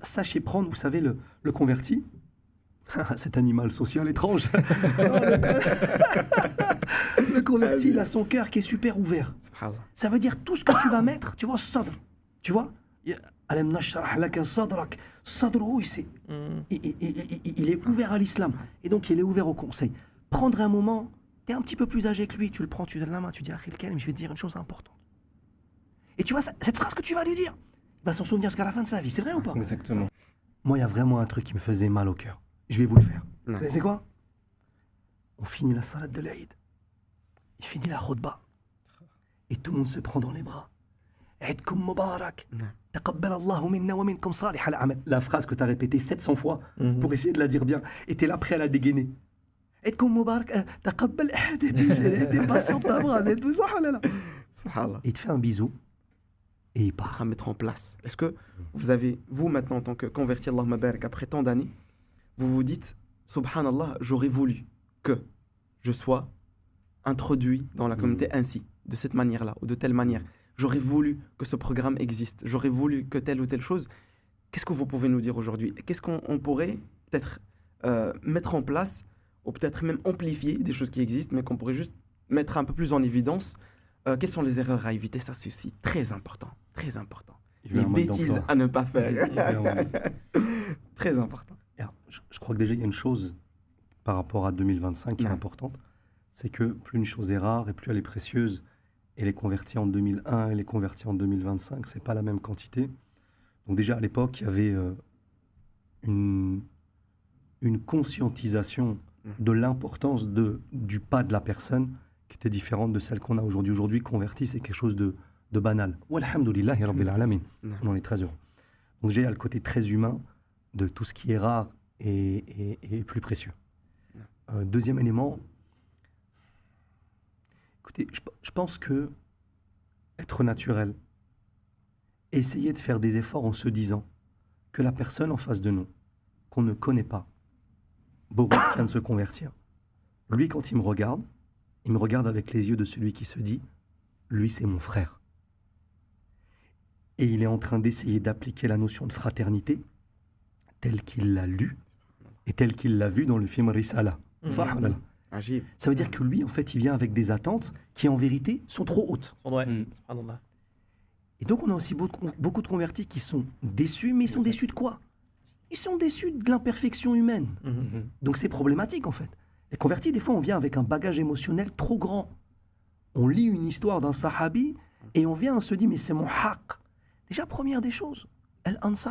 Sachez prendre, vous savez, le converti. Cet animal social étrange. Le converti, il a son cœur qui est super ouvert. Subhanallah. Ça veut dire tout ce que tu vas mettre, tu vois, sadr. Tu vois Alam nashrah laka sadrak. Sadruhu, il est ouvert à l'islam. Et donc, il est ouvert au conseil. Prendre un moment, tu es un petit peu plus âgé que lui, tu le prends, tu donnes la main, tu dis Akhil Karim, je vais te dire une chose importante. Et tu vois, cette phrase que tu vas lui dire, il va s'en souvenir jusqu'à la fin de sa vie. C'est vrai ou pas? Exactement. Moi, il y a vraiment un truc qui me faisait mal au cœur. Je vais vous le faire. Non. Vous savez quoi? On finit la salade de l'Aïd. Il finit la khutba. Et tout le monde se prend dans les bras. Aïdkoum Mubarak. Taqabbal Allahu minna wa minkum salih al-amal. La phrase que tu as répétée 700 fois pour essayer de la dire bien. Et tu es là prêt à la dégainer. Aïdkoum Mubarak. Taqabbal ahad. T'es patient, ta phrase et tout ça. Subhanallah. Il te fait un bisou. Et il part. À mettre en place. Est-ce que vous maintenant en tant que converti, Allahumma barak, après tant d'années, vous vous dites, subhanallah, j'aurais voulu que je sois introduit dans la communauté ainsi, de cette manière-là, ou de telle manière. J'aurais voulu que ce programme existe. J'aurais voulu que telle ou telle chose. Qu'est-ce que vous pouvez nous dire aujourd'hui? Qu'est-ce qu'on pourrait peut-être mettre en place, ou peut-être même amplifier des choses qui existent, mais qu'on pourrait juste mettre un peu plus en évidence? Quelles sont les erreurs à éviter? Ça, c'est aussi très important. Très important. Les bêtises à ne pas faire. Très important. Alors, je crois que déjà, il y a une chose par rapport à 2025 qui est importante. C'est que plus une chose est rare et plus elle est précieuse. Elle est convertie en 2001, elle est convertie en 2025. Ce n'est pas la même quantité. Donc déjà, à l'époque, il y avait une conscientisation de l'importance du pas de la personne qui était différente de celle qu'on a aujourd'hui. Aujourd'hui, converti, c'est quelque chose de banal. Walhamdulillahi rabbil alamin. On en est très heureux. Donc déjà, il y a le côté très humain de tout ce qui est rare et plus précieux. Deuxième élément, écoutez, je pense que être naturel, essayer de faire des efforts en se disant que la personne en face de nous, qu'on ne connaît pas, Boris qui vient de se convertir, lui, quand il me regarde avec les yeux de celui qui se dit « lui, c'est mon frère ». Et il est en train d'essayer d'appliquer la notion de fraternité telle qu'il l'a lue et telle qu'il l'a vue dans le film Risala. Ça veut dire que lui, en fait, il vient avec des attentes qui, en vérité, sont trop hautes. Et donc, on a aussi beaucoup de convertis qui sont déçus, mais ils sont déçus de quoi? Ils sont déçus de l'imperfection humaine. Donc, c'est problématique, en fait. Les convertis, des fois, on vient avec un bagage émotionnel trop grand. On lit une histoire d'un sahabi et on vient, on se dit, mais c'est mon haq. Déjà, première des choses, El Ansar.